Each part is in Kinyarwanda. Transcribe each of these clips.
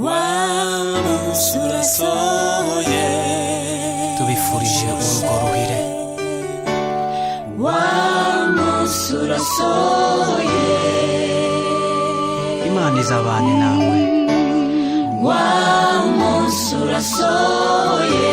wamusurasoye tubifurije urugo ruhire wamusurasoye Imana izabane nawe wamusurasoye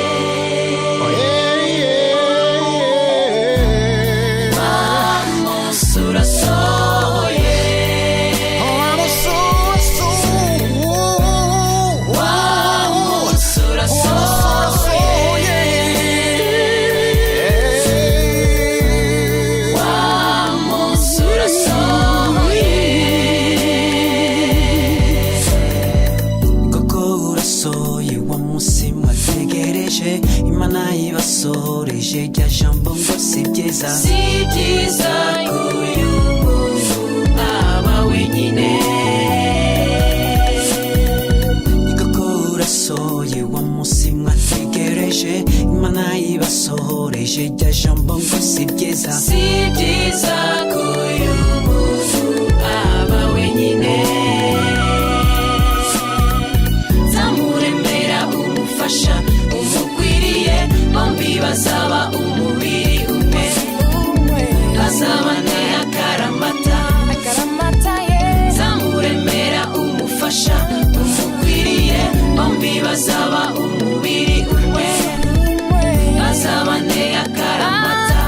Imana ibasoreje rya jambo ngo si byiza kuyu muntu aba wenyine koko urasoye wa munsi mwategereje Imana ibasoreje rya jambo ngo si byiza kuyu muntu aba wenyine zamuremera umufasha umukwiriye bombi bazaba umubiri umwe bazabane akaramata zamuremera umufasha umukwiriye bombi bazaba umubiri umwe bazabane akaramata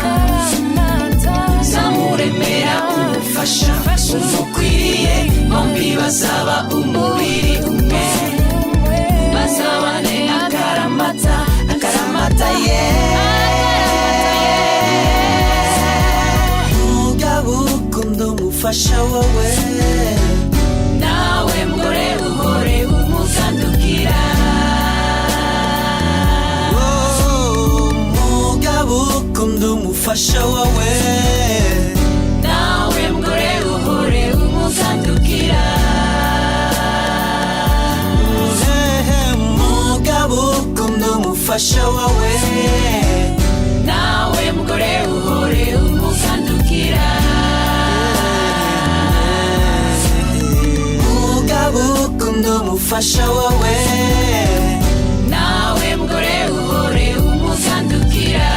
zamuremera umufasha umukwiriye bombi bazaba umubiri umwe bazabane akaramata mugabo ukunda umufasha wawe nawe mugore uhore umugandukira mugabo ukunda umufasha wawe nawe mugore uhore umugandukira mugabo ukunda umufasha wawe nawe mugore uhore umugandukira mugabo ukunda umufasha wawe nawe mugore uhore umugandukira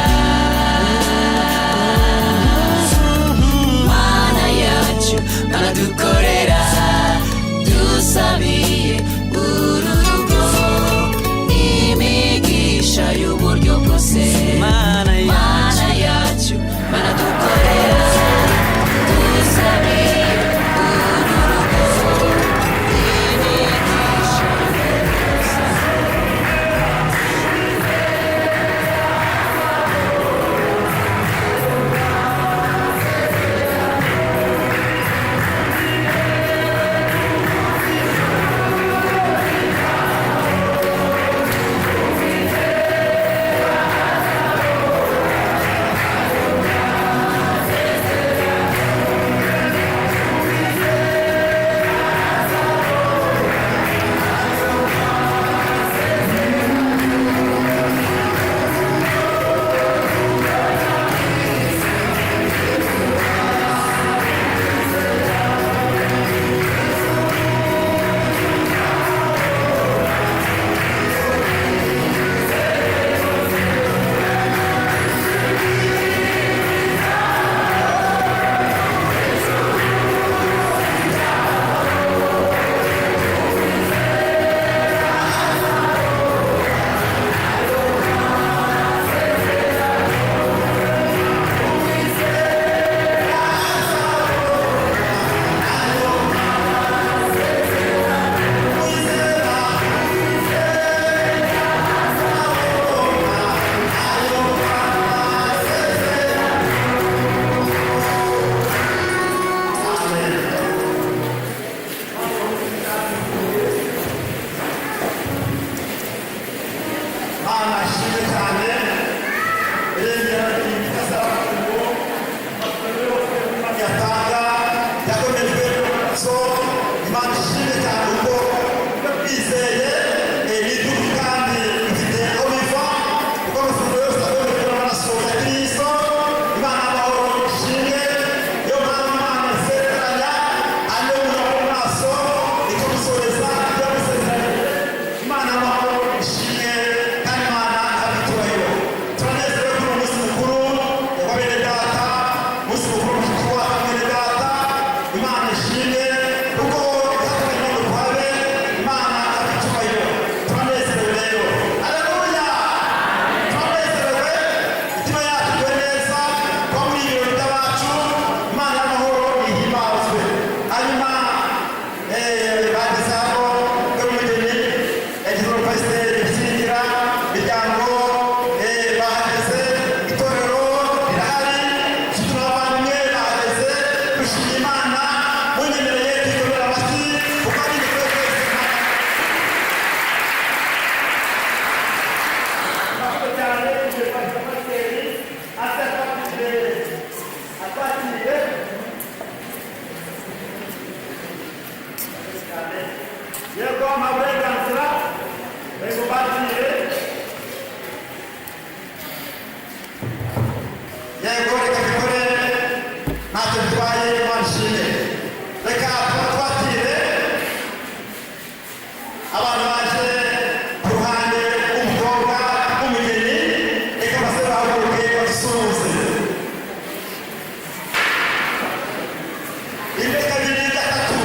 Mana yacu baradukorera dusabiye uru rugo imigisha y'uburyo bwose Mana yacu baradukorera dusabiye uru rugo imigisha y'uburyo bwose uburenganzira reka bakire yego reka bikore ntacyo bitwaye manshine reka twatire abantu baje ku ruhande rw'umukobwa w'umugeni reka base bahaguruke badusuhuze rimwe kabiri gatatu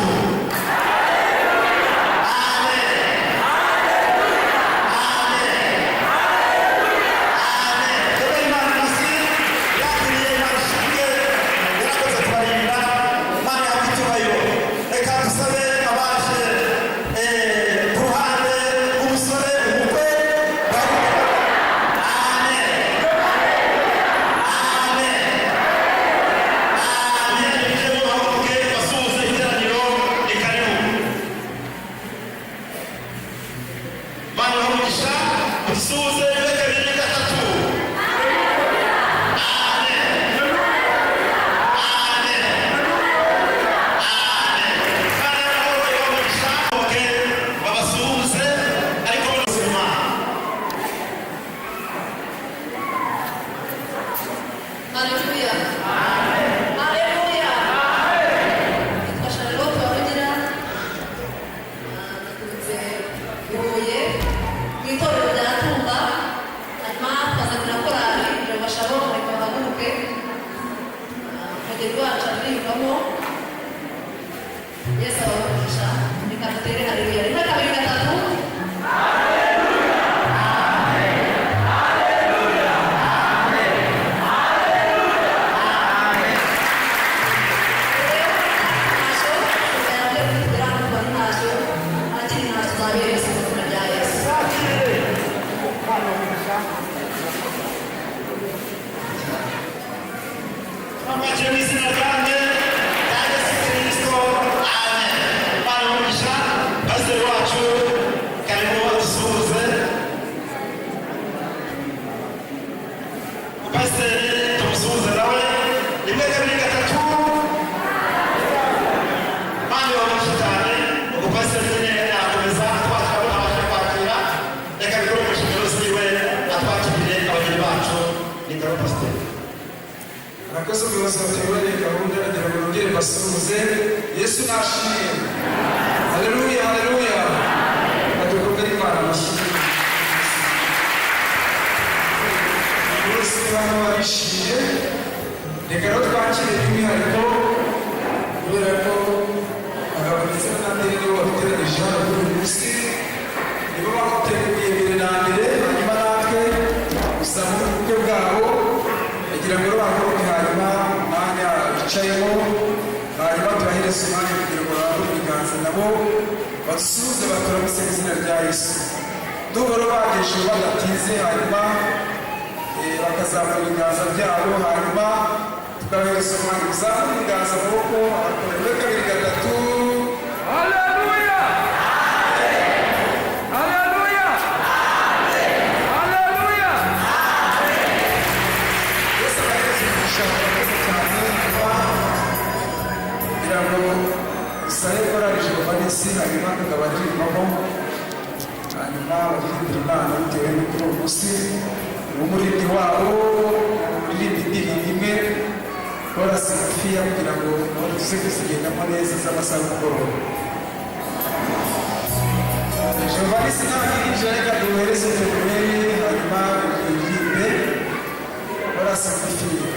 Abakozi bose bategura gahunda kugira ngo bongere basuhuze Yesu nashimye. Haleluya, haleluya. Atukumbere Imana amashyi. Bose bano barishimye. Reka rero twakire by'umwihariko kubera ko abagabo ndetse n'abandi nibo baduteranije hano kuri uyu munsi nibo bamuteguye mbere na mbere hanyuma natwe gusa mu bukwe bwabo kugira ngo bahaguruke hanyuma umwanya bicayemo hanyuma tubahereze umwanya kugira ngo barambure ibiganza nabo badusuhuze baturamutse mu izina rya Yesu duhora bagejeje badatinze hanyuma bakazamura ibiganza byabo hanyuma tukabahereza umwanya kuzamura ibiganza amaboko akora rimwe kabiri gatatu. Haleluya! Haleluya! Haleluya! Yesu abahereza umugisha murakoze cyane kugira ngo isahe korarije bavanisi hanyuma tukabaririmbamo hanyuma baririmbira Imana bitewe n'uko uwo munsi umuririmbyi wabo uririmba indirimbo imwe korasi ngufiya kugira ngo nabone tuze kuzigendamo neza z'amasaha y'umugoroba. Jovanisi n'abahirije reka duhereze Februari hanyuma biririmbe korasi ngufiya.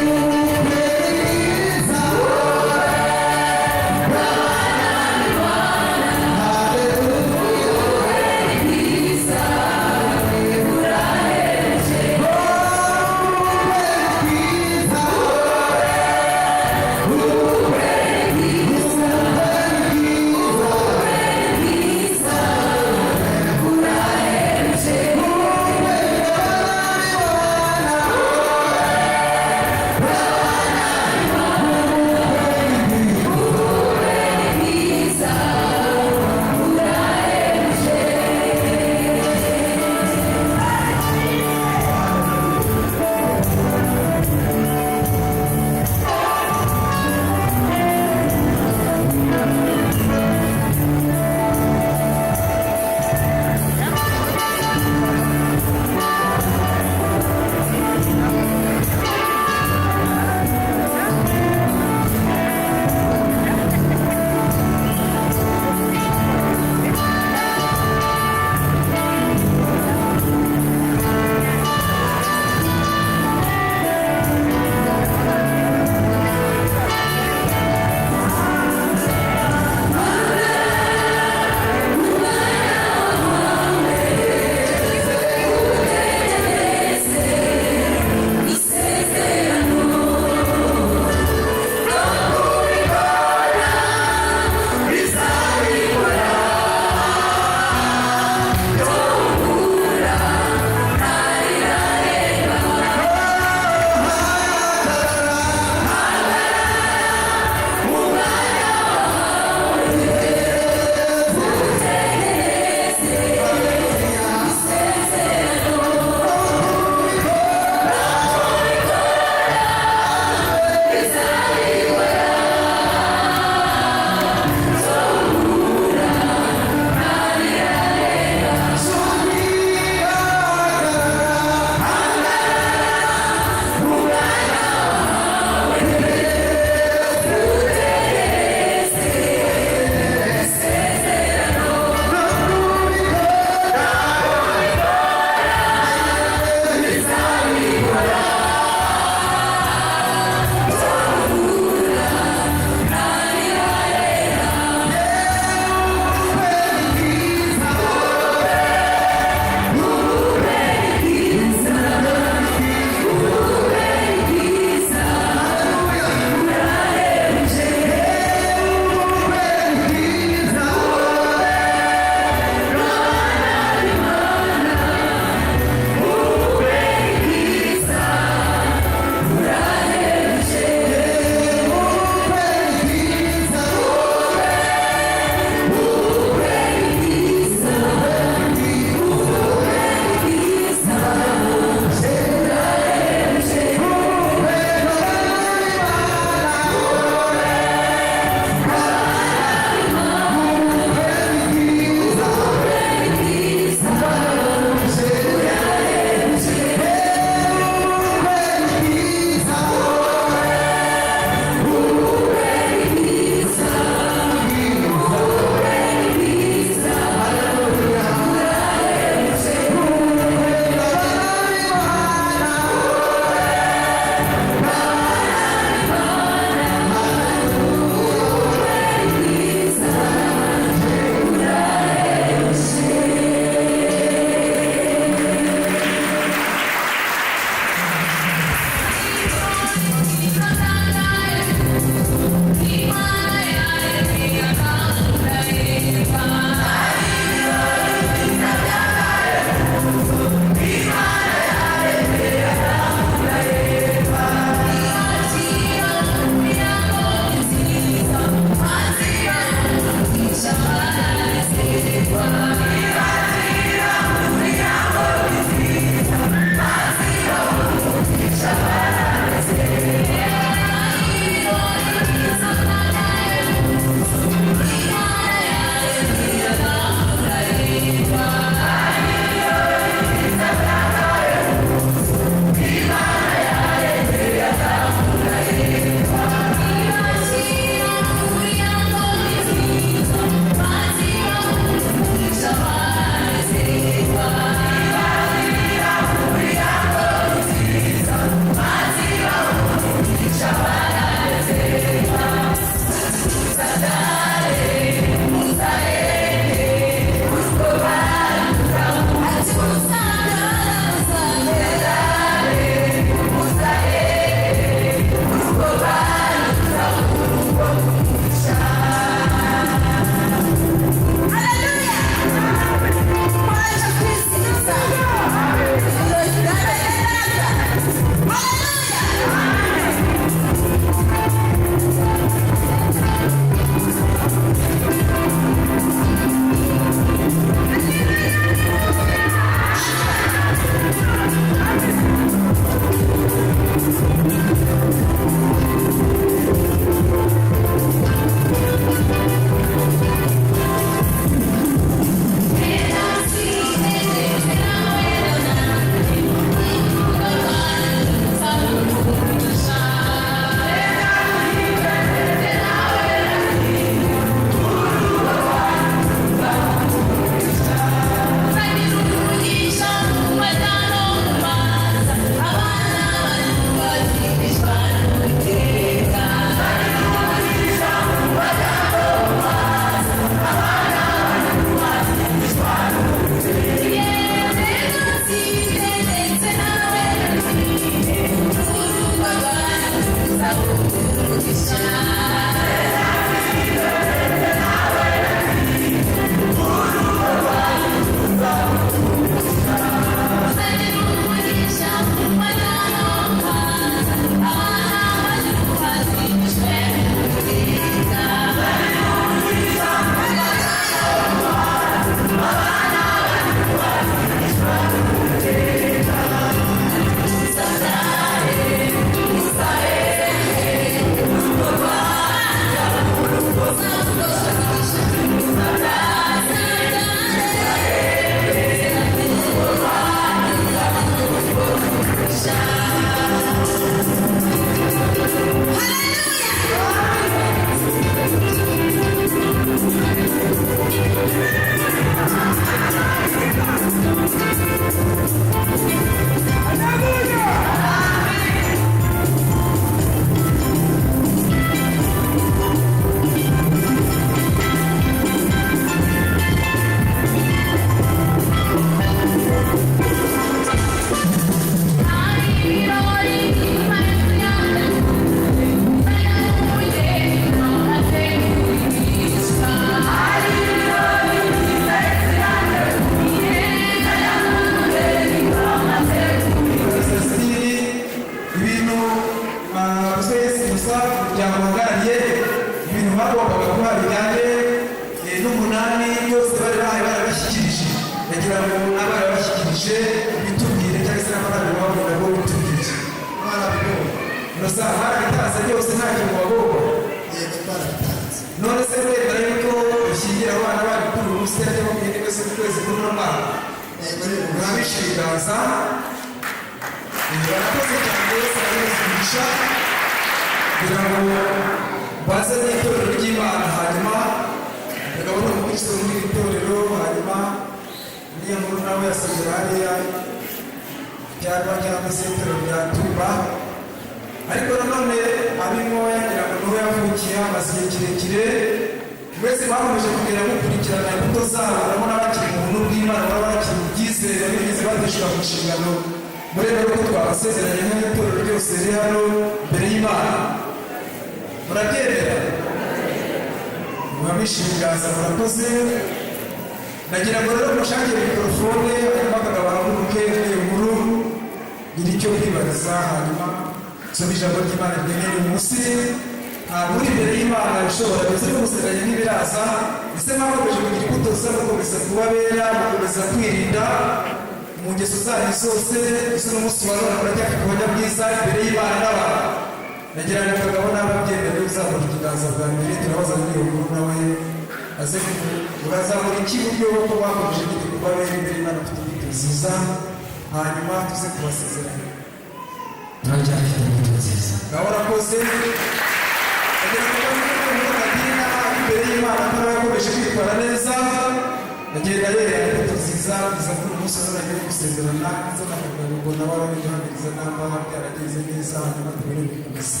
munsi azagiye gusezerana azanavuga ngo nabara n'ibihambiriza namba byarageze neza hanyuma tubone gukomeza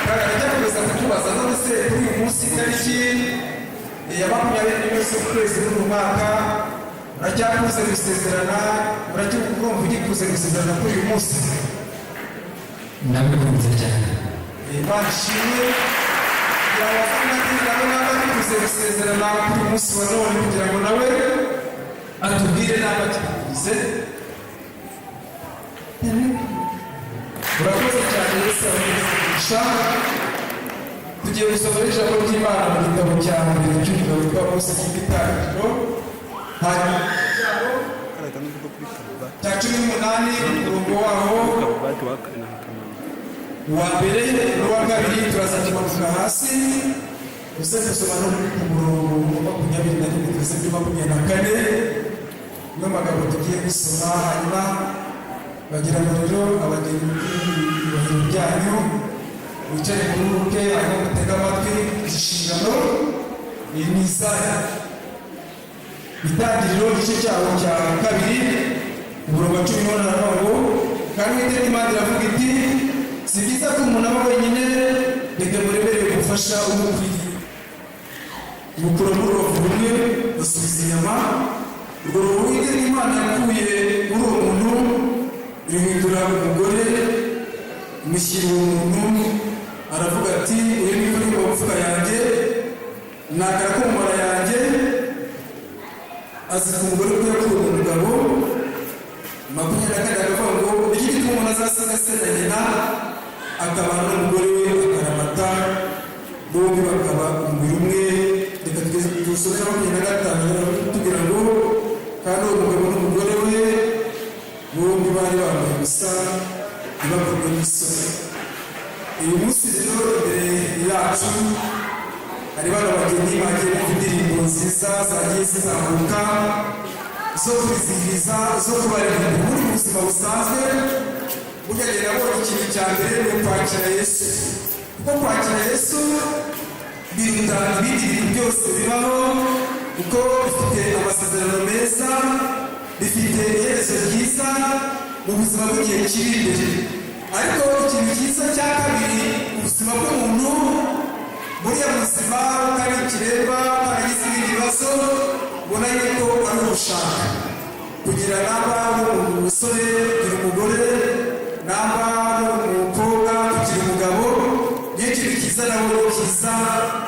barajya gukomeza kutubaza none se kuri uyu munsi itariki ya 21 z'ukwezi n'umwaka uracyakuze gusezerana urumva ugikuze gusezerana kuri uyu munsi ndabikunze cyane Imana ishimwe nawe naba atuze gusezerana kuri uyu munsi wa none kugira ngo nawe atubwire naba akikuze urakoze cyane Yesu amugisha tugiye gusoma ijambo ry'Imana mu gitabo cya mbere cy'umugabo witwa Mose cy'Itangiriro hanyuma cya 18 umurongo waho uwa mbere n'uwa kabiri turaza kumanuka hasi gusa dusoma no ku murongo wa 21 ndetse na 24 niyo magambo tugiye gusoma hanyuma bagira ngo rero abageni ibintu byanyu wicaye mu ruke aho gutega amatwi inshingano ni Isaya Itangiriro igice cyawo cya kabiri umurongo wa 18 aravuga ngo kandi Uwiteka Imana iravuga iti si byiza ko umuntu aba wenyine reka muremerere gufasha umukwiriye gukura muri uwo rumwe basubiza inyama urwo ruhu Uwiteka Imana yakuye muri uwo muntu ruhindura umugore mushyira uwo muntu aravuga ati uyu ni kuri mu mfuka yanjye nagara ko mu mara yanjye azika umugore ko yakuye umugabo 24 aravuga ngo iki gituma umuntu azasiga se na nyina akabana n'umugore we akaramata bombi bakaba umubiri umwe reka dusome 25 tugira ngo kandi uwo mugabo n'umugore we bombi bari bambaye ubusa ntibakorwe n'isoni uyu munsi rero imbere yacu hari bano bageni bagiye mu indirimbo nziza zagiye zizamuka zo kwizihiza zo kubaririmba muri buzima busanzwe ugende nabonye ikintu cya mbere ni ukwakira Yesu kuko kwakira Yesu biruta ibindi bintu byose bibaho kuko bifite amasezerano meza bifite iherezo ryiza mu buzima bw'igihe kiri imbere ariko ikintu cyiza cya kabiri ubuzima bw'umuntu buriya buzima butari ikiremba butaragize ibindi bibazo ubona yuko ari ugushaka kugira namba umusore kugira umugore namba umukobwa kugira umugabo niyo kintu cyiza nabo cyiza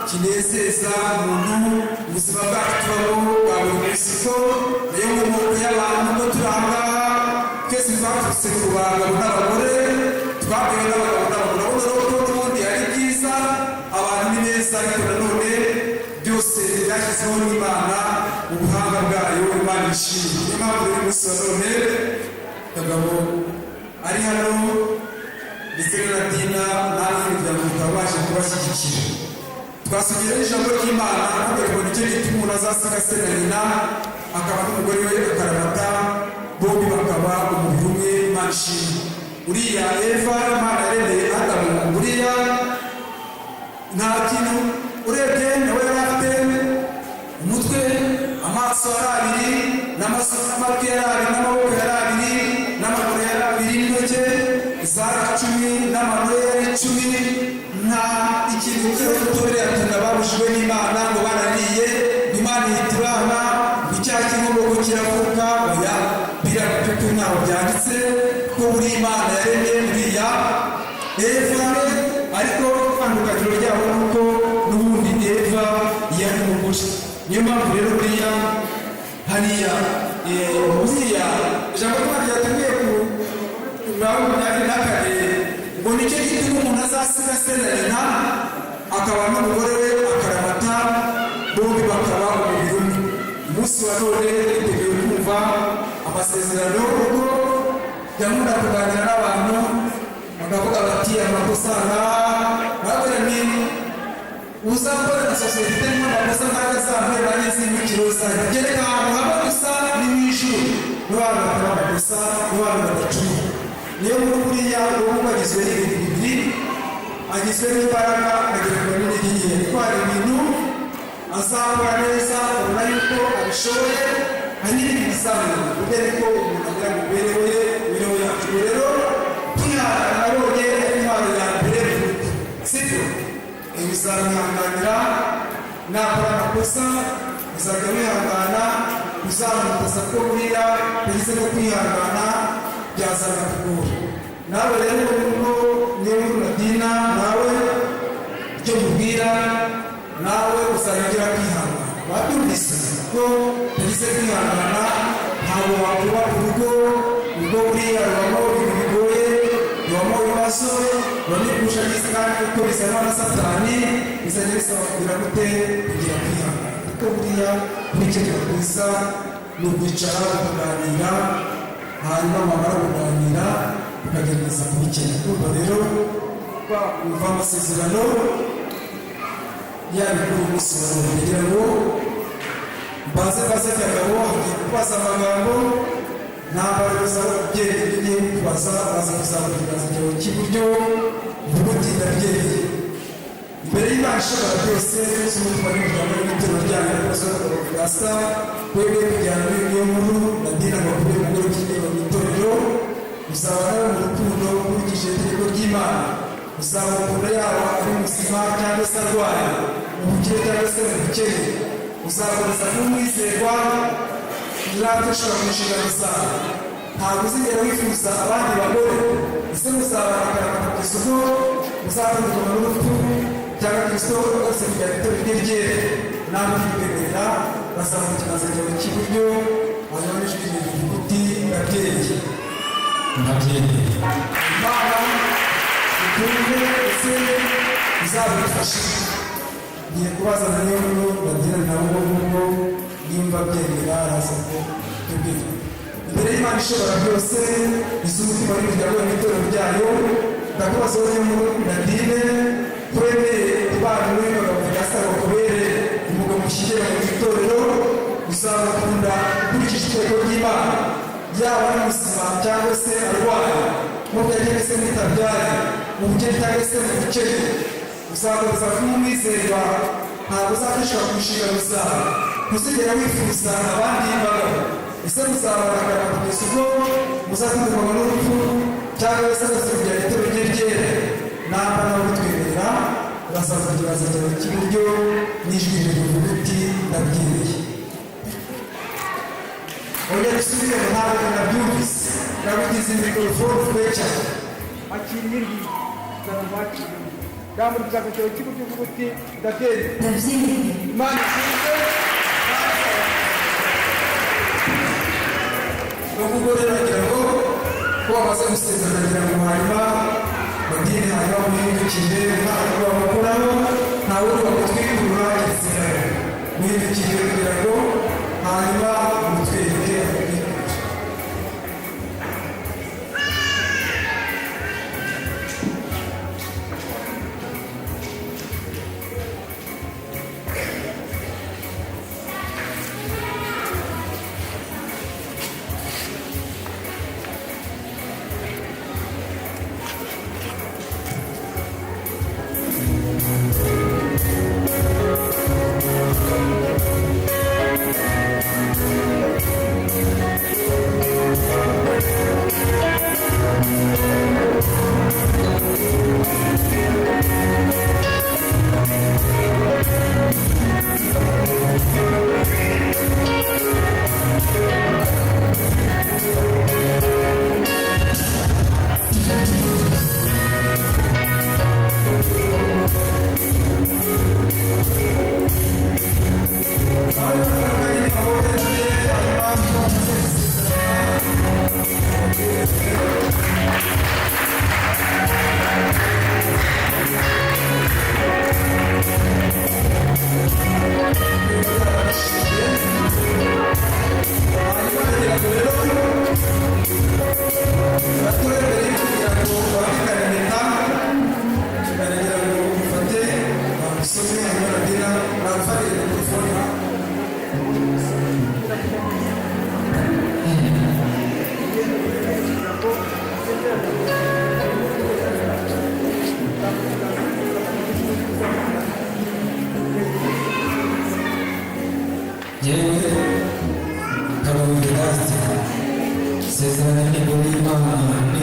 kinezeza umuntu ubuzima bwacu tubamo bwa buri munsi ko nayo mu moko y'abantu ko turanga twese twaturutse ku bagabo n'abagore twabwiwe n'abagabo n'abagore urabona ko n'ubundi ari byiza abantu ni beza ariko nanone byose byashyizweho n'Imana ubuhanga bwayo Imana ishimwe niyo mpamvu rero umunsi wa none kagabo ari hano ndetse na Dina natwe imiryango tukabasha kubashyigikira twasubiye ijambo ry'Imana kugira ngo nicyo gituma umuntu azasiga se na nyina akaba n'umugore we akaramata bombi bakaba umubiri umwe Imana ishimwe uriya Eva Imana yaremeye Adamu uriya nta kintu urebye nawe yari afite umutwe amaso ari abiri n'amatwi yari abiri n'amaboko yari abiri n'amaguru yari abiri n'intoki zari 10 n'amano yari 10 nta ikintu cy'urutobe yatunga babujijwe n'Imana ngo barariye Imana ihita ibana icyaha cy'inkomoko kiravuka oya birakutuku ntaho byanditse ko buri Imana yaremye buriya Eva ariko itandukaniro ryabo nuko n'ubundi Eva yari umugore niyo mpamvu rero buriya hariya buriya ijambo ry'Imana ryatumye ku makumyabiri na kane ngo nicyo gituma umuntu azasiga se na nyina akaba n'umugore we akaramata bombi bakaba umubiri umwe umunsi wa none twiteguye kumva amasezerano kuko yakunda kuganira n'abantu bakavuga bati amakosa ntabwo ni uzakora na sosiyete irimo amakosa ntabwo azambaye nageze mu kiroza gereka ahantu haba gusa ni mu ijuru n'abantu bakora amakosa n'abantu badacuma niyo muri buriya ubu agizwe n'ibintu bibiri agizwe n'imbaraga akagerwa n'intege nke kuko hari ibintu azakora neza ubona yuko abishoboye hari n'ibindi bizamuye kubera ko umuntu agira ngo imibereho yacu rero twihangana nabonye intwaro ya mbere mu rugo sibyo bizamwihanganira nakora amakosa uzajya wihangana uzamukosa ko buriya yagize no kwihangana byazana kugora nawe rero niba uri Nadina nawe icyo mubwira nawe uzagira kwihangana wabyumvise ko yagize kwihangana ntabwo wakubaka urugo buriya rubamo ibintu bigoye rubamo ibibazo rubamo kandi kuko bizanwa na satani bizajya bisaba kugira gute kugira kwihangana kuko buriya kurikira kwiza ni ukwicara ukaganira hanyuma mwamara kuganira ukagerageza kubikemura kuko rero wumva amasezerano yaba kuri umunsi wa none kugira ngo mbaze kagabo agiye kubaza amagambo ntabwo uzababyeyi ugiye kubaza baza kuzamurira ikigero cy'iburyo uvuga uti ndabyemeye imbere y'Imana ishobora byose z'umutima n'umuryango n'ibitero ryanyu rwose rwasa twebwe kujyana n'iyo nkuru Nadina bakuru umugore w'ikigero mu itorero uzaba nawe mu rukundo ukurikije itegeko ry'Imana uzaba ukunda yaba ari muzima cyangwa se arwaye mu bukire cyangwa se mu bukene uzakomeza nk'umwizerwa natwe ushobora kwishyura gusaza ntabwo uzigera wifuza abandi bagore ese muzabarakara ku isoko muzatandukana n'urupfu cyangwa Kristo rwose kugira itorero rye ryere namwe kwibemerera bazamuka ikiganza cyawe cy'iburyo hanyuma n'ijwi rivuga uti ndabyemeye Imana ikunde ese izabifashe ngiye kubaza na niyo nkuru bagira nabo ngubwo nimba byemera araza ko tubwire imbere y'Imana ishobora byose iz'umutima w'imiryango n'itorero ryayo ndakubaza wowe nkuru Nadine twemeye kubana n'umugabo gasaba kubere umugabo mushyigera mu itorero uzamukunda ukurikije itegeko ry'Imana yaba ari muzima cyangwa se arwaye mu byageze se mutabyare mu bukene cyangwa se mu bukene uzakomeza kumwizerwa ntabwo uzakishwa ku nshingano zawe ntuzigera wifuza abandi bagabo ese muzabarakara kugeza ubwo muzatandukanywa n'urupfu cyangwa se kugira itorero rye ryere namba nawe bitwemerera urasaza ikiganza cyawe cy'iburyo n'ijwi rivuga uti ndabyemeye ongera usubire mu ntabwo nabyumvise nabutize mikorofone kure cyane akira iyindi zana mwakiriye ndambura ikiganza cyawe cy'iburyo uvuga uti ndabyemeye Imana ishinzwe ubwo rero agira ngo ko bamaze gusezerana agira ngo hanyuma Nadine hanyuma mwihindukije ntabwo bamukuraho nta wundi bamutwikurura igisigaye mwihindukije kugira ngo hanyuma mutwereke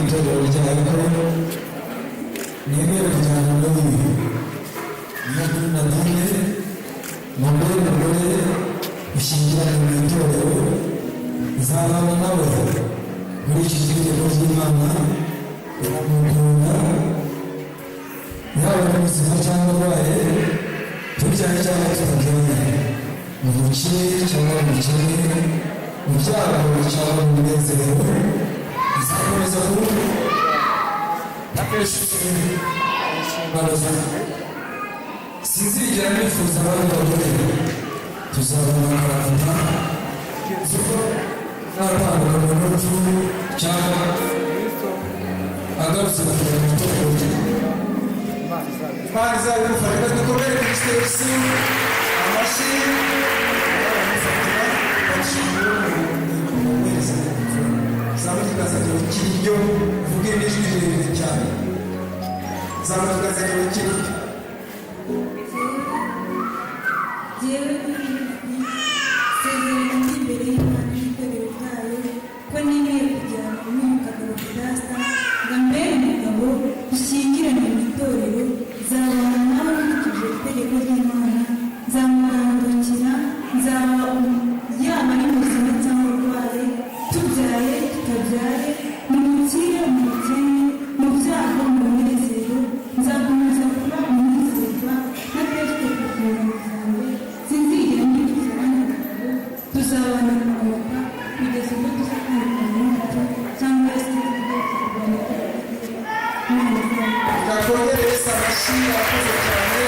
itorero ryawe ko nemera kujyana nawe niyo kuri nadine mugore ushyingiranywe mu itorero nzabana nawe muri iki gitegeko ry'Imana uramukunda yaba ari muzima cyangwa arwaye tubyaye cyangwa tutabyemeye mu bukire cyangwa mu bukene mu byago cyangwa mu munezero izakomeza kuba akenshi inshingano zawe sinzigera nifuza abandi bagore tuzabona akaranta zuko natandukanye n'urupfu cyangwa agarutse kugira ngo tukorere Imana izabigufasha reka dukomere Kristo Yesu amashyi abamufatira bashimira umuhereza zamuka tukazanira ikiryo uvuge n'ijwi rirerire cyane zamuka tukazanira ikiryo Yewe sezerano imbere y'Imana n'itorero ryayo ko nemeye kujyana n'umugabo Pedasta ngo ambere umugabo dushyingiranywe mu itorero nzabana nawe nkurikije itegeko ry'Imana nzamurandukira nzaba yaba ari muzima cyangwa arwaye tubyaye tutabyaye mu bukire mu bukene mu byago mu munezero nzakomeza kuba umwizerwa ntatekereza ku bintu byanjye sinzigera nifuza abandi bagabo tuzabana kumanuka kugeza ubwo tuzatandukana n'umuco cyangwa se tugiye kurwanya twakongera Yesu amashyi akoze cyane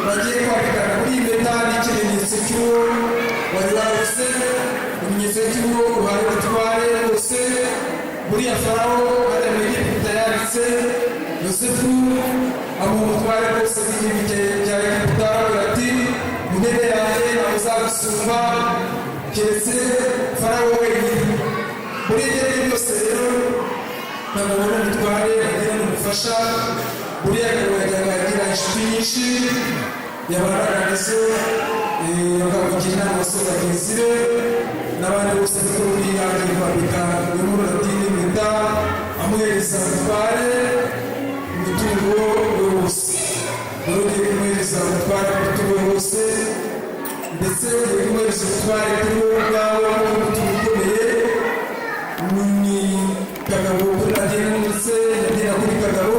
bagiye kwambikana kuri iyi mpeta n'ikimenyetso cy'uwo wari warose ikimenyetso cy'uwo uhaye ubutware bwose buriya farawo ari muri Egiputa yanditse Yosefu amuha ubutware bwose bw'igihugu cya Egiputa aravuga ati mu ntebe yanjye ntawe uzagusumba keretse farawo wenyine muri ibyo ari byo byose rero ntabwo abona ubutware agira n'umufasha buriya akaba yagira inshuti nyinshi yabarana nazo bakamugira inama abasoza bagenzi be n'abandi bose kuko buriya agiye kwambika uyu Nadine impeta amuhereza ubutware umutungo we wose wari ugiye kumuhereza ubutware umutungo we wose ndetse ugiye kumuhereza ubutware kuri wowe ubwawe n'umutungo ukomeye ni Kagabo kuri Nadine ndetse Nadine kuri Kagabo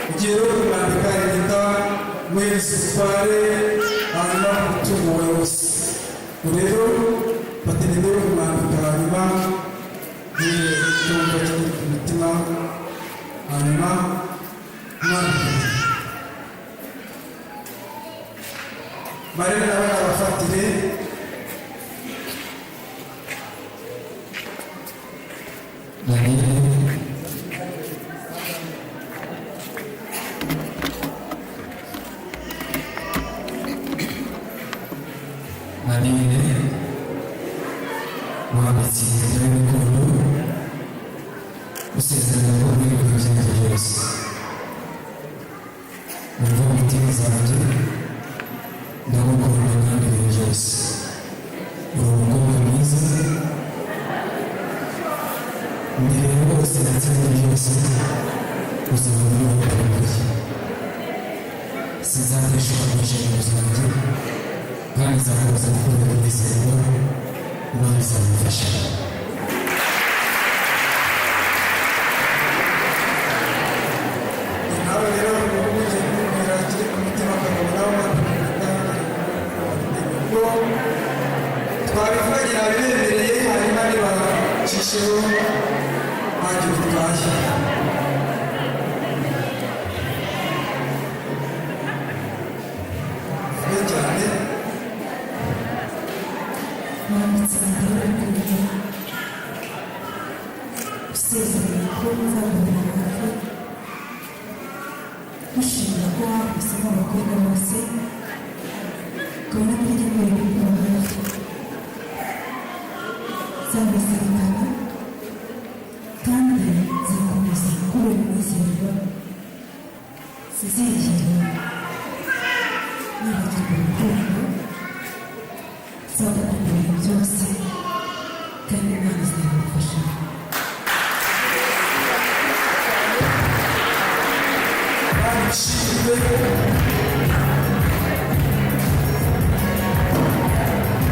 ugiye rero kumwambika impeta muhereza ubutware hanyuma umutungo we wose rero batenede yo kumwambika hanyuma yumva cyane ku mutima hanyuma mwambika marene nawe abafatire Nadine wambitse impeta y'urukundo usezerana ko muri ibihe byanjye byose umva umutima zanjye ndagukunda kandi ibihe byose uri umukobwa mwiza mbere rwose ndetse n'ibihe byose uzaba muri ubu butandukanye sinzateshuka ku nshingano zanjye kandi nzakomeza gukunda kwizerwa Imana izamufasha nawe rero ugiye kumubwira kiri ku mutima akagabo nawe ubwo twabivugira bibemereye hanyuma nibacisheho ntacyo bitwaye cyane wanditse imbere y'urukundo gusezerera ko nzababera hafi bishimira ko wahisemo abakobwa bose ukabona ko ujya kubera kuba hafi nzabazirikana kandi nzakomeza kubera umwizerwa zizigera nibagirwa urukundo nzagukundira byose kandi Imana izabimfasha.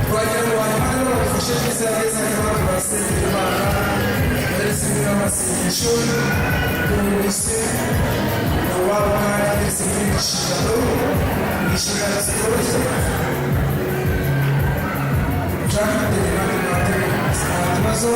twagira ngo abana badufashe neza neza n'abandi basengera Imana ndetse n'amasengesho bose iwabo kandi ndetse n'inshingano zitoroshye ushaka kutegera abandi nta kibazo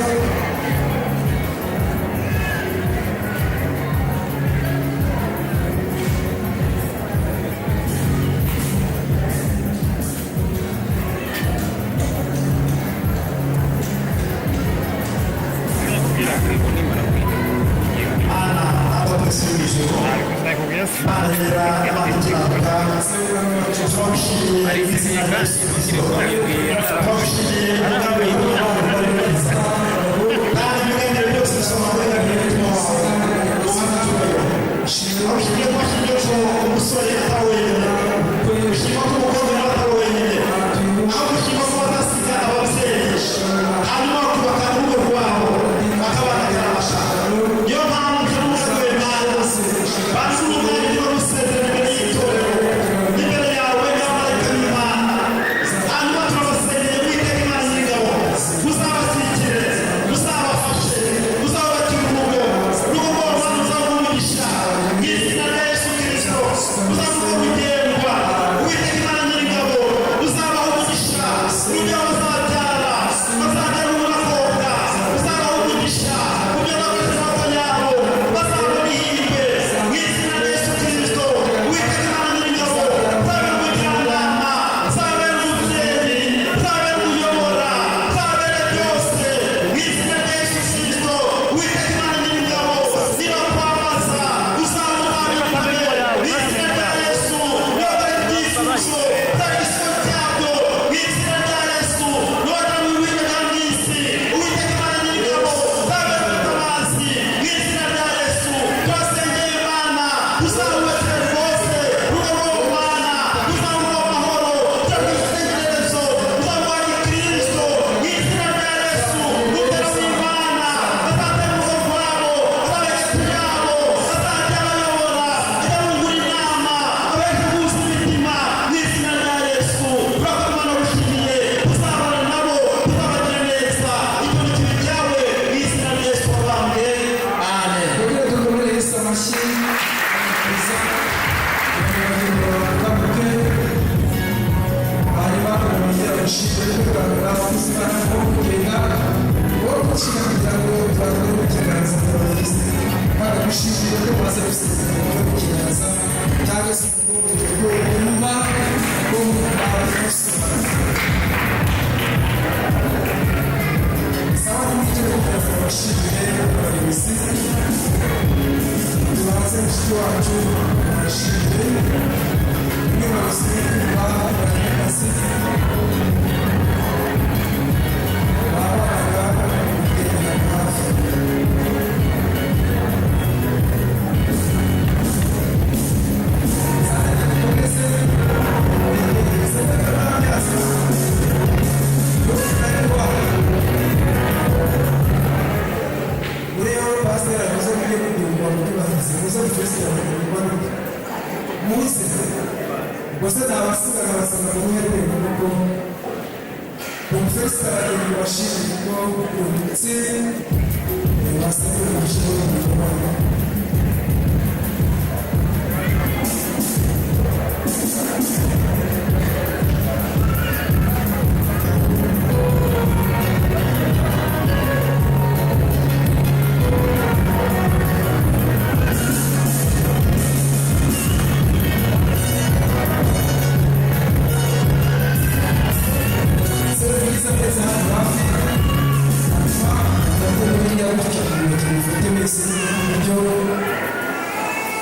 Thank you. wese uburyo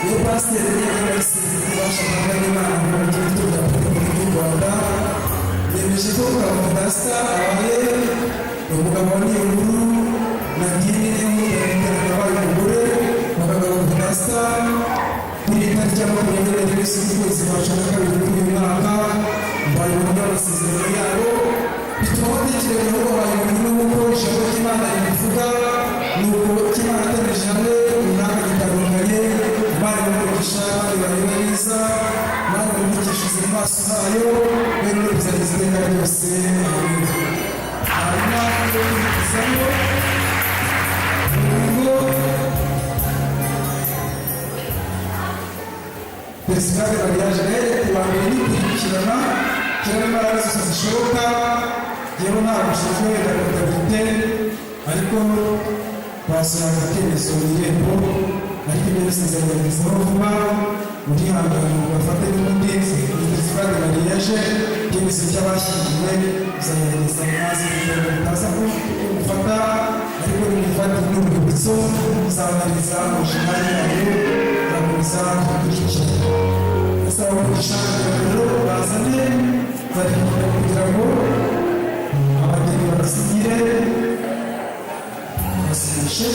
iyo pasiteri wese bashakaga n'imana mu gihugu cya Repubulika y'u Rwanda yemeje ko Kamudaska abaye umugabo wa Niyonkuru Nadine yabaye umugore wa Kamudaska kuri tariki ya 20 z'ukwezi kwa cumi na kabiri kuri uyu mwaka bari mu amasezerano yabo bituma batekereza ko babaye umuntu nk'uko ijambo ry'Imana ribivuga nuko Imana yategereje hamwe imyaka itandukanye Imana imugisha abandi bareba neza Imana imurikishije mu maso hayo rero bizageza iteka ryose hanyuma tukizayo ngo Perezida Mariage Rere tubambere n'ikurikirana cyangwa imbaraga zose zishoboka yewe ntabwo ushinzwe wenda dufite ariko basanga icyemezo mu irembo ariko ibyo bizagezaho vuba muri hangano bafate n'ubundi Perezida Mariage icyemezo cy'abashyingiwe bizagerageza mu mazi kugira ngo bitaza gufata ariko n'ibifata n'urwibutso bizaboneza mu nshingano yayo bakomeza kudukurikira basaba umugisha rero bazane bari kugira ngo abageni basigire basinyishe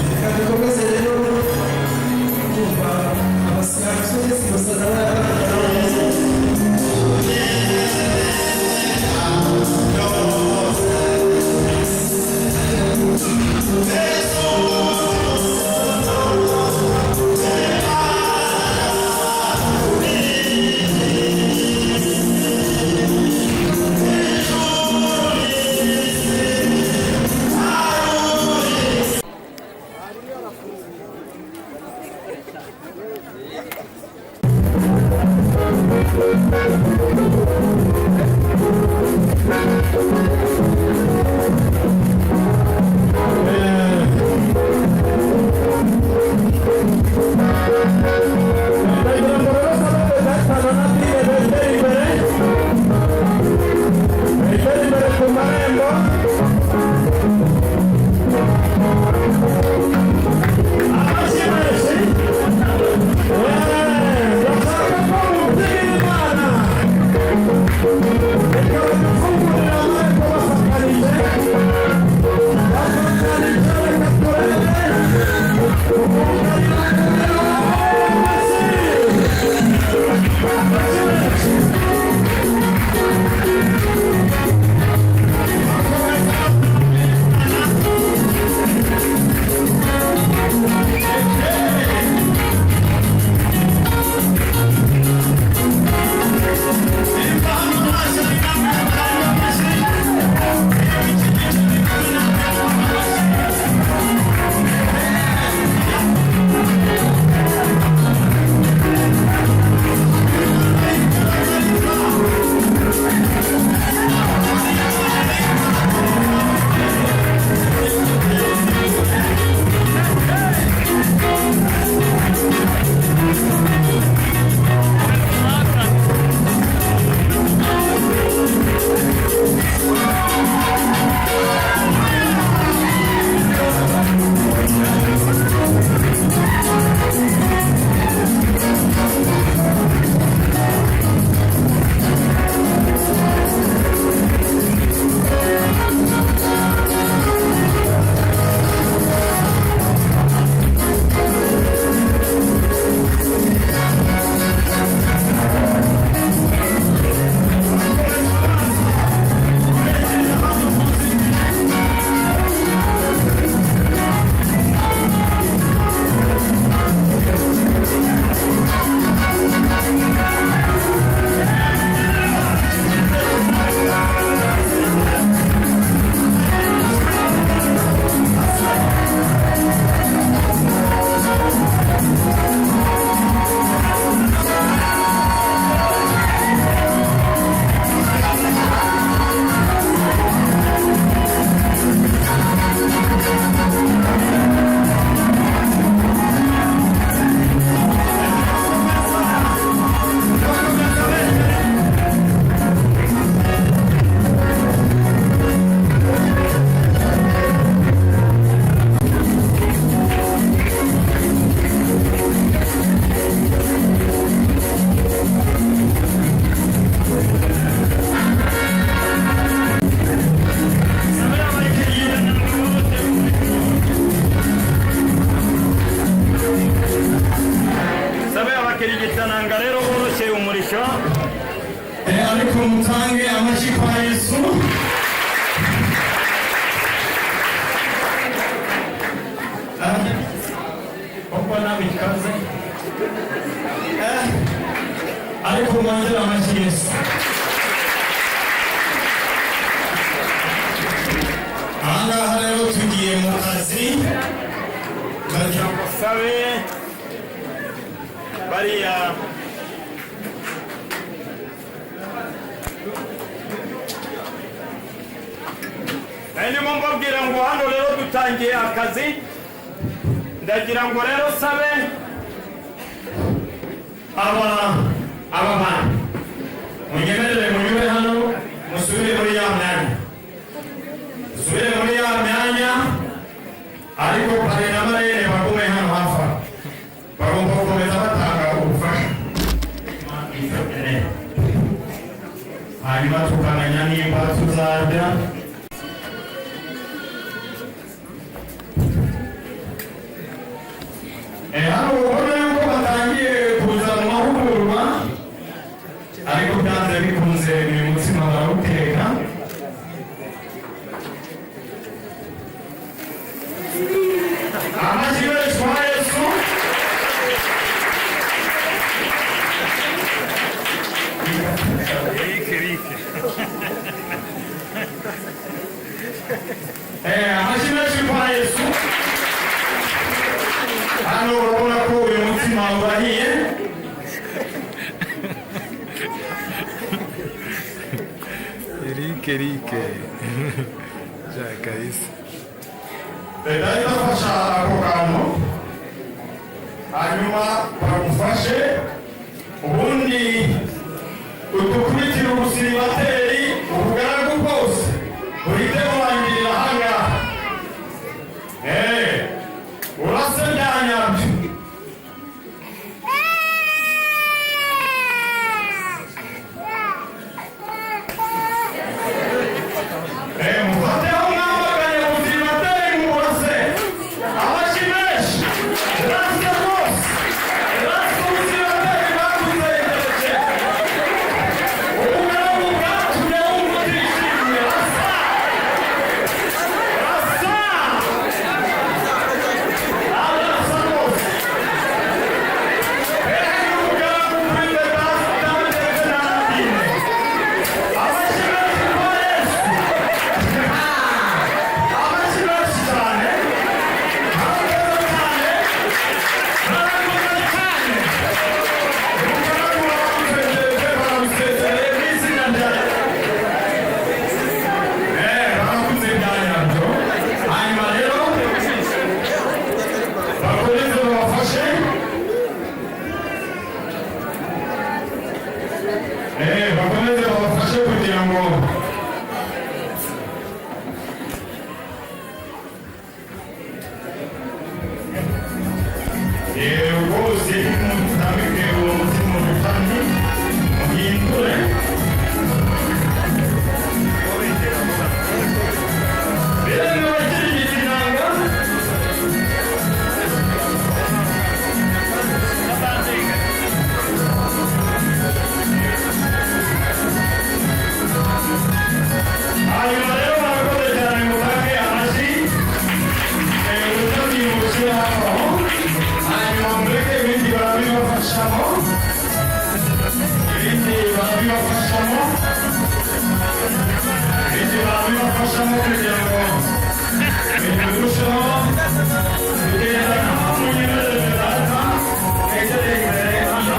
Reka tumutange amashyi kwa Yesu. Uko nabikaze ariko mwongera amashyi Yesu. Ahangaha rero tugiye mu kazi, ndagira ngo sabe bariya ndimo mbabwira ngo hano rero dutangiye akazi. Ndagira ngo rero sabe aba bana munyemerere munyure hano, musubire muri ya myanya, musubire muri ya myanya, ariko pare na marene bagume hano hafi, bagomba gukomeza batanga ubufasha. Hanyuma tukamenya nimba tuzajya hano ubona yuko batangiye kuza mu mahugurwa, ariko byanze bikunze uyu mutsima barawuteka. Amashyi menshi kwa Yesu. Amashyi menshi kwa Yesu. Hano urabona ko uyu mutsima urahiye. Erike Jacques Leta idafasha ako kantu, hanyuma bagufashe, ubundi udukubitira ubusiribateri ubugaragu bwose uhite wangirira ahangaha. Urase byanyabyo. Mufateho mwambaganye ubusiribateri murase. Amashyi menshi. Rasa rwose. Rasa ubusiribateri bwakuzengereje. Ubugaragu bwatumye wumva utishimye. Rasa. Rasa. Bakomeze babafashe kugira ngo rwose mutambike uwo mutima ubutani muhindure. Biranga bakirigita inanga. Hanyuma rero murakoze cyane mutange amashyi, ubutabyi mushyire hafi aho, hanyuma mureke ibindi barabibafashamo, kugira ngo ibintu birusheho kugenda munyemerere data mwegere imbere hano.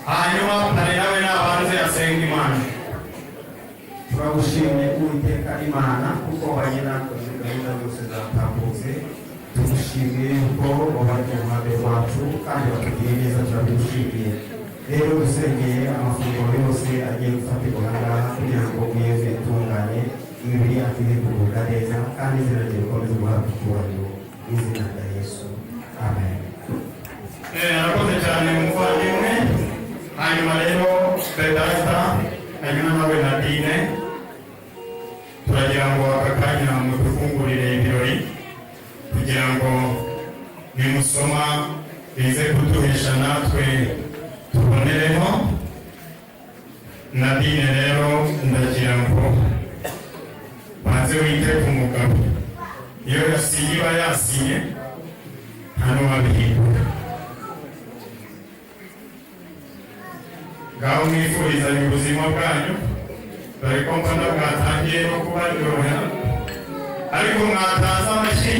Hanyuma pare nawe n'abanze asenga Imana. Turagushimye Uwiteka Imana kuko wabanye natwe muri gahunda zose zatambutse. Tugushimiye ko wabaye uruhande rwacu kandi watugiriye neza, turabigushimiye. Rero dusengeye amafunguro yose agiye gufatirwa ahangaha kugira ngo mweze itunganye, imibiri yacu ibe kugubwa neza kandi izina rye rikomeze guhabwa icyubahiro mu izina rya Yesu. Amen. Arakoze cyane umuvandimwe. hanyuma rero Bedasta hanyuma nawe Nadine turagira ngo aka kanya mudufungurire ibirori kugira ngo nimusoma bize kuduhisha natwe tuboneremo. Nadine rero ndagira ngo banze wite ku mugabo, iyo yasinye iba yasinye nta n'uwabihindura. Ngaho mwifuriza ubuzima bwanyu, dore ko mbona bwatangiye no kubaryohera, ariko mwatanze amashyi.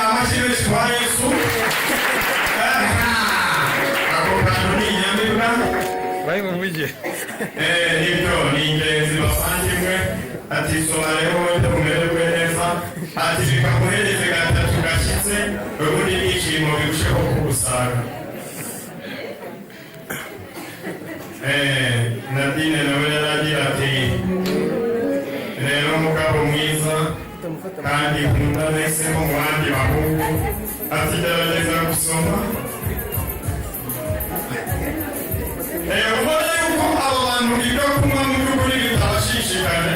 Amashyi menshi kwa Yesu. Ako kantu ni inyamibwa. Nibyo ni ingenzi bavandimwe. Ati soma rero mumererwe neza. Ati bikamuhereze gatatu gashyitse, ubundi ibyishimo birusheho kugusaga. Nadine nawe yaragira ati rero mugabo mwiza kandi nkunda nahisemo mu bandi bahungu, ati gerageza gusoma. Ubona yuko abo bantu ibyo kunywa mu by'ukuri bitabashishikaje,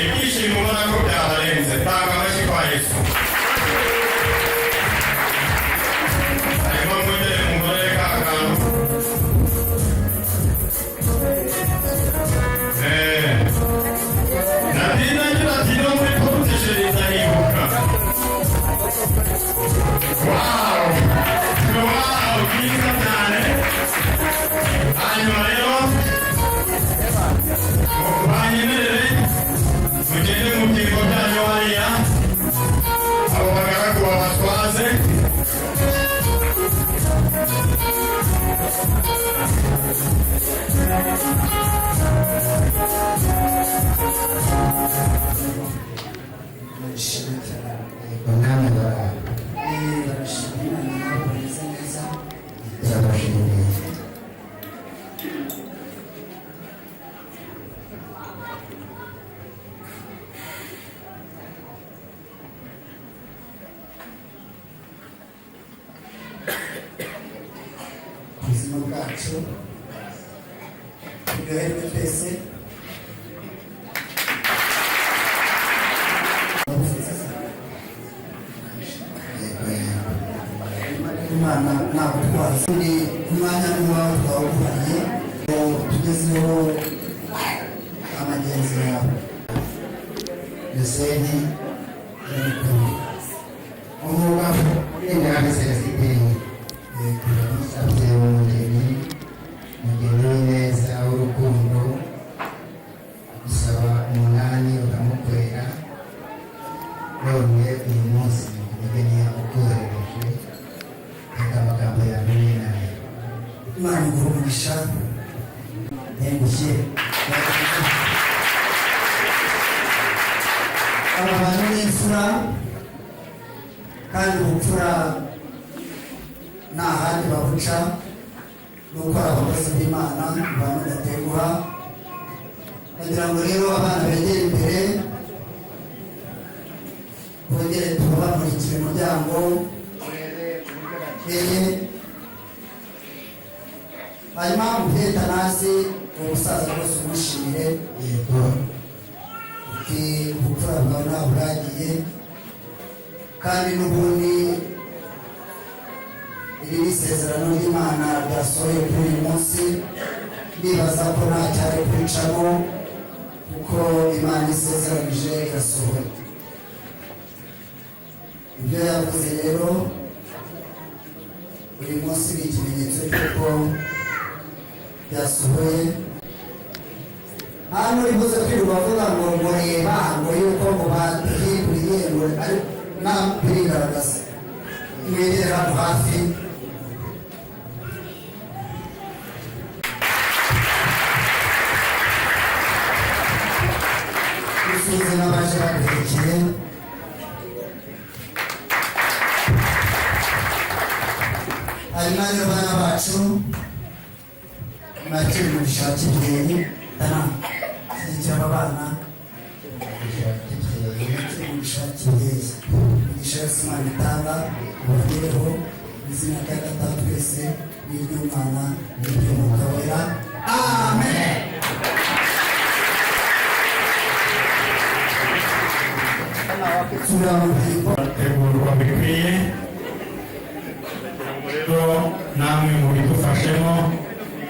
ibyishimo ubona ko byabarenze. Tanga amashyi kwa Yesu. Hanyuma mwongere mumurere ka kantu. Nadine agira ati no muri porotesheriza yibuka. Wow! Wow! Byiza cyane. Hanyuma rero banyemerere mugende mu byimbo byanyu hariya, abo bagaragu babatwaze. ubuzima bwacu buryoherwe twese. Imana ntabwo twazi ni umwanya n'umwanya twawuhariye ngo tugezeho amagenzi yawe Yoseni n'ibitabo umugabo w'ingaragu ziteye musabye umugeni w'ineza w'urukundo gusaba umunani ukamukorera, none uyu munsi umugeni yamukoherereje reka amagambo yawe n'inawe. Imana iguhe umugisha nengushye. Aba bantu ni imfura, kandi ubupfura nta handi babuca ni ukora abakozi b'Imana abantu badatenguha. Bagira ngo rero abana begere imbere, bongere tubamurikire umuryango bakeye. Hanyuma umubyeyi Tanasi umusaza rwose umushimire, yego uti ubupfura bwawe ntaho buragiye, kandi n'ubundi iri ni isezerano ry'Imana ryasohoye kuri uyu munsi. Ndibaza ko nta cyari kwicamo kuko Imana isezeranije irasohoye. Ibyo yavuze rero uyu munsi ni ikimenyetso cy'uko byasohoye. Hano ribuze kwirirwa bavuga ngo mureba ngo yuko mu bahinduriye ngo ari birigaragaza. Mwegere hano hafi dusubize n'abaje baduherekeye. Hanyuma rero bana bacu mwakire umugisha wa kibyeyi. Dana shyigikira aba bana umugisha wa kibyeyi, umugisha yesu imana itanga bugireho izina rya gatatu twese n'iry'umwana n'iry'umwuka wera amen. tegurwa bikwiye rero namwe mubidufashemo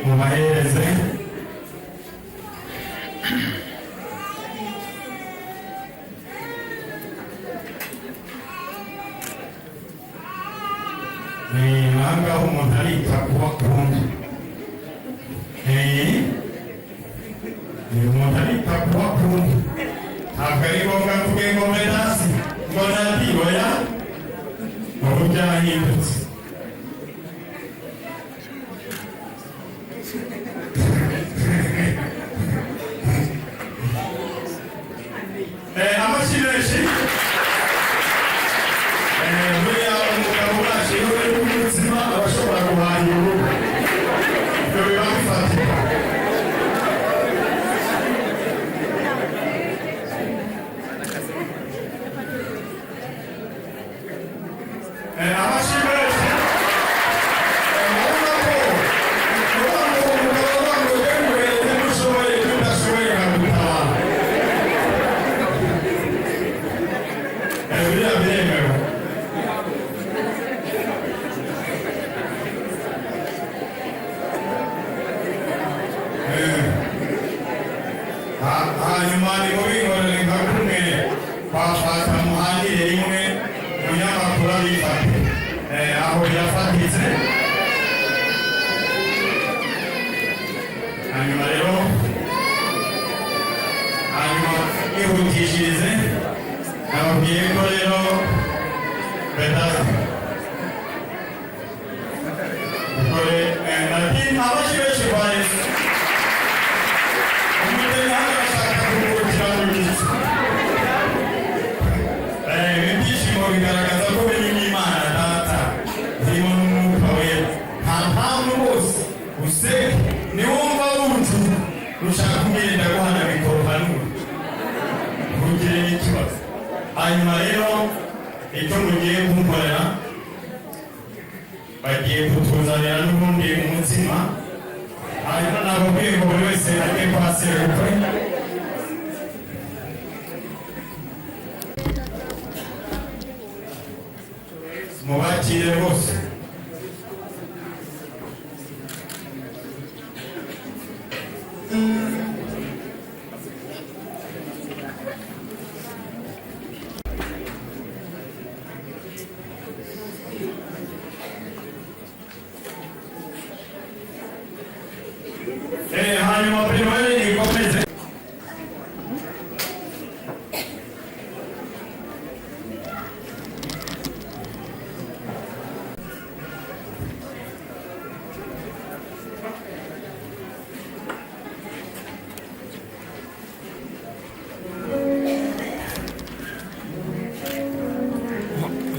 mubahereze ni ahangaha umuntu arita kuba kundi umuntu arita kuba kundi ntabwo ari ngombwa mvuge ngo mbe hasi ngo natiboya ubu byahindutse amashyi menshi buriya umugabo urashiwe n'umutsima aba ashobora guhahira urugo ibyo biba bifatika amashyi menshi urabona ko umugabo wambaye ibyo ushoboye ibyo udashoboye akagutabara biriya biremewe hanyuma ni mu bingorane nka kumwe kwafata muhangire rimwe umunyamakuru abifate aho yafatitse hanyuma rero ihutishirize nababwiye ko rero bedasa ukore nadine abashibeshi kwa yesu umutenyanga bashaka kumurukira mu gicu ibyishimo bigaragaza ko biri n'imana data zirimo n'umwuka wera nta mpamvu bose useke niwumva wumva ushaka kumwirinda guhana mikorofanura ntugire n'ikibazo hanyuma rero icyo mugiye kumukorera bagiye kutuzanira n'ubundi umutsima hanyuma nababwiye ngo buri wese ajye kwa sebukwe mubakire bose hanyuma primari ikomeze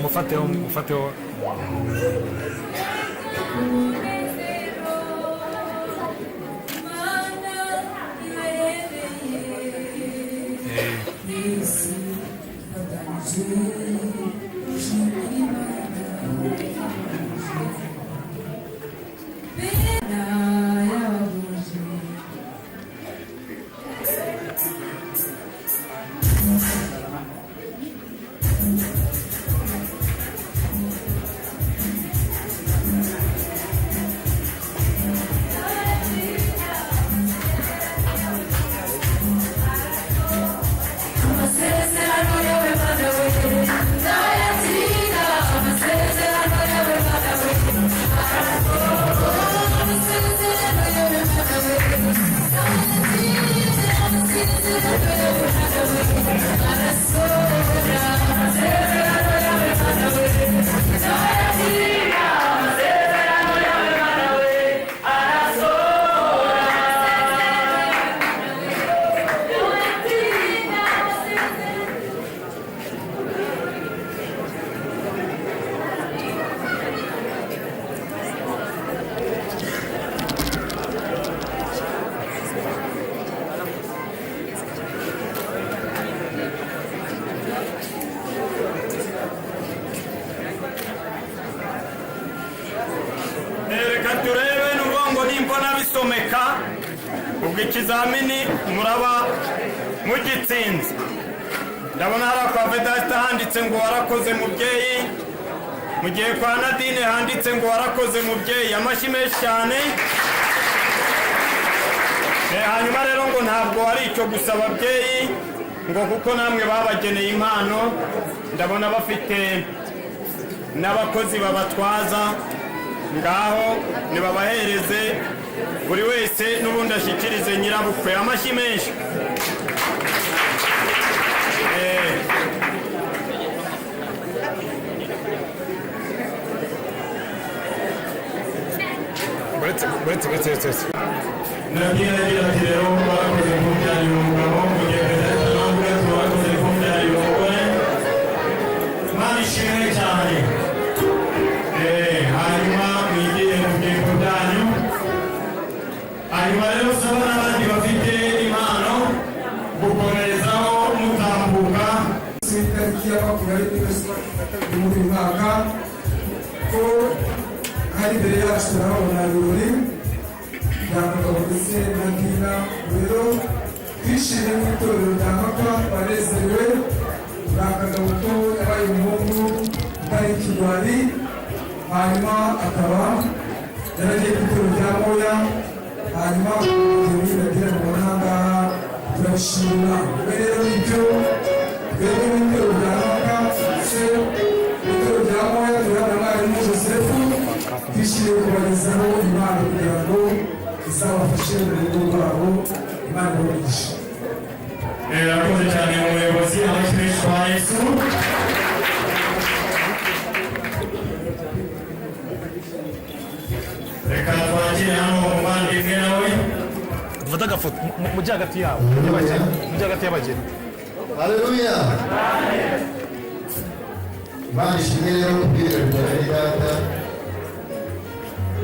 mufateho Arasora ngo ikizamini muraba mugitsinze. Ndabona hari kwa Vedasta handitse ngo warakoze mubyeyi, mu gihe kwa Nadine handitse ngo warakoze mubyeyi. Amashyi menshi cyane. Hanyuma rero ngo ntabwo ari icyo gusa ababyeyi, ngo kuko namwe babageneye impano. Ndabona bafite n'abakozi babatwaza, ngaho nibabahereze buri wese n'ubundi ashyikirize nyirabukwe. Amashyi menshi. Nagira ati rero bakoze kumbyarira umugabo, mu gihe Vedasta nawe bakoze kumbyarira umugore. Imana ishimwe cyane. Hanyuma mwigire mu byego byanyu. Hanyuma rero saba n'abandi bafite impano gukomerezaho mutambuka. Itariki ya makumyabiri muri uyu mwaka ko hari imbere yacu turahabona ibirori bya mugabo ndetse na Dina. Rero twishimiye mu itorero rya Maka, banezerewe. Ni akagabo ko yabaye umuhungu utari ikigwari, hanyuma akaba yaragiye ku itorero rya Moya, hanyuma igihe Dina mubona aha ngaha turabishima. Rero nibyo twebwe mu itorero rya Maka ndetse itorero rya Moya turabona mwarimu Joseph, twishimiye kubagezaho impano kugira ngo izabafashe mu rugo rwabo. Imana ibagishe. Murakoze cyane umuyobozi. Amashyi menshi kwa Yesu. Reka twakire hano umuvandimwe nawe. Dufate agafoto mujye hagati yabo, mujye hagati y'abageni. Haleluya. Imana ishimwe rero kubwira bya data.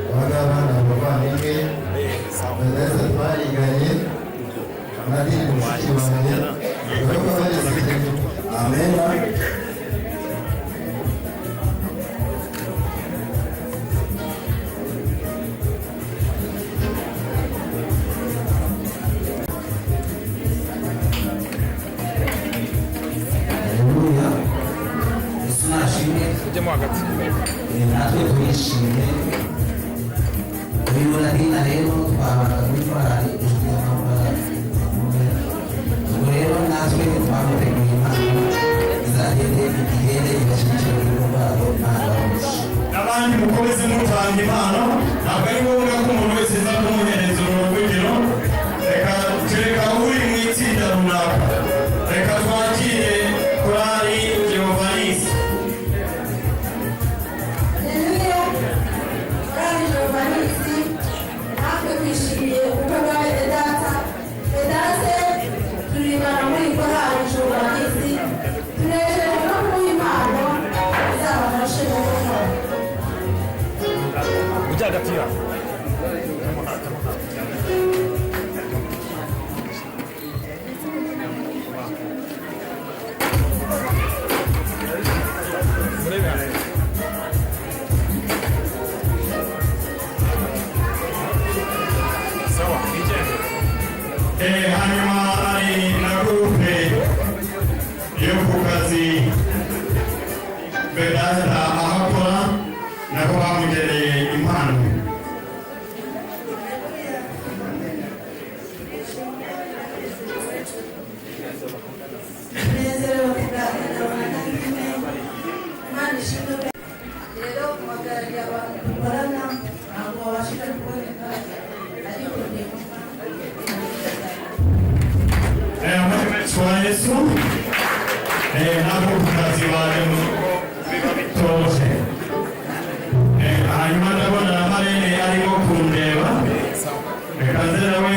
Abagabo n'abavandimwe Vedasta twariganye, Nadine mushiki wanjye, urabona bageze. Amen. Haleluya. Yesu nashimwe. Ujyemo hagati. Natwe turishimye. Uyu Nadine rero twabaga muri korali ijwi ry'amahoro. Ubwo rero natwe twamuteguye impano izagende igashyigikira urugo rwabo. Imana ibahe. N'abandi mukomeze mutanga impano. Ntabwo ari ngombwa ko umuntu wese aza kumuhereza uruvugiro. Reka uri mu itsinda runaka. Reka twakire korali Jehovanisi. Haleluya. Korali Jehovanisi, natwe twishimiye ubukwe bwa Vedasta. Vedasta turibana muri korali Jehovanisi, tunejejwe no kumuha impano izabafashe mu rugo. Mujye hagati yabo. Murebe hano. Sawa, mwijyende. Hanyuma hari na gurupe yo ku kazi Vedasta ahakora, nabo bamugeneye impano. Tunezerewe kuganira n'abavandimwe. Imana ishimwe. Rero guhagararira abantu dukorana ntabwo babashije kuboneka, ariko Amashyi menshi kwa Yesu. Nabo ku kazi baje mu rugo biba bitoroshye. Hanyuma ndabona na Marene arimo kundeba. Reka nze nawe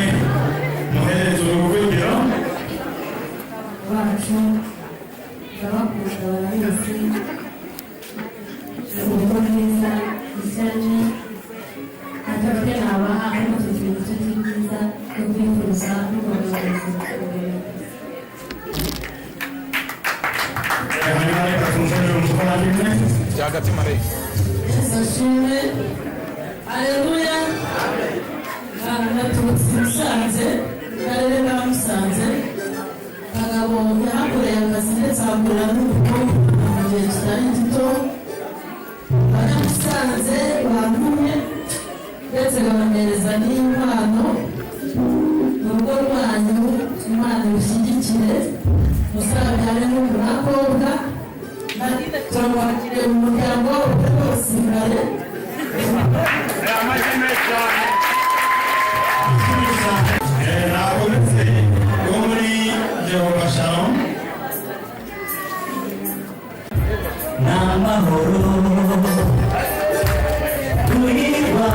muhereze uruvugiro. bacu ndabakunda barabizi. Urugo rwiza ishyane atafite nabaha ariko tugira inshuti nziza yo kwifuza n'ubuyobozi bukomeye. Hanyuma reka tumvunire umuvandimwe. Mujye hagati Marie. Yesu ashimwe. Haleluya. naturutse i Musanze karere ka Musanze kagabo yahakoreye akazi ndetse ahakora n'urugo mu gihe kitari gito Musanze bantumye ndetse babamereza n'impano mu rugo rwanyu Imana ibushyigikire muzabyare n'umukobwa turabakiriye mu muryango wose imbere ntabwo ndetse wo muri Jehova Shalom ni amahoro tuhirwa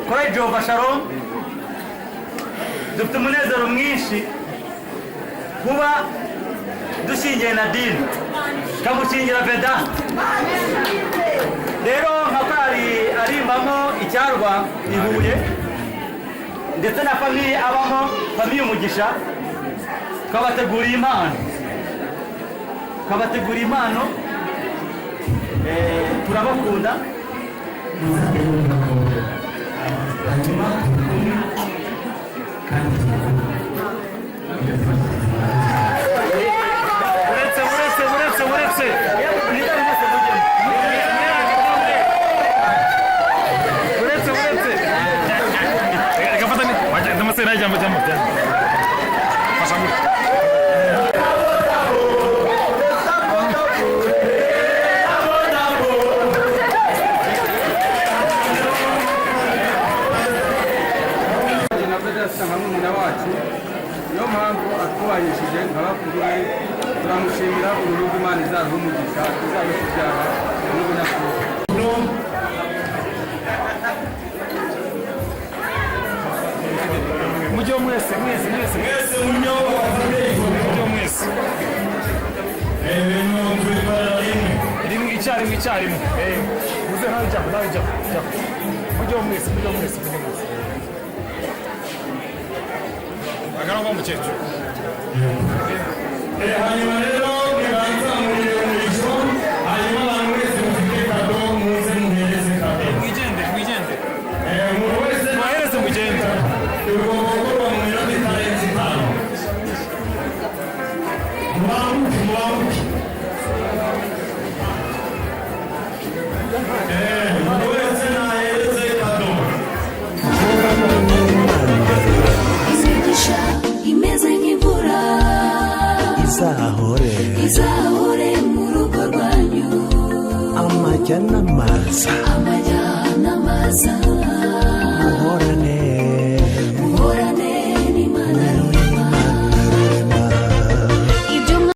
kuri Jehova Shalom dufite umunezero mwinshi kuba dushingiye na dini kamushingira Vedaste rero nka kari arimbamo icyarwa i Huye ndetse na famiye abamo famiye Umugisha twabateguriye impano turabakunda mwese munyo bafate ifoto mujyo mwese ibintu tubikora rimwe icyarimwe muze nawe jya mujyo mwese agana ngo mukecuru hanyuma rero nibanza muri ijoro hanyuma abantu wese mufite kado muze muhereze kado mwigende umuntu wese mwahereze mugende ugomba gukorwa mu minota itarenze itanu mubanguke umuntu wese nahereze kado imigisha imeze nk'imvura izahore mu rugo rwanyu amajya n'amaza muhorane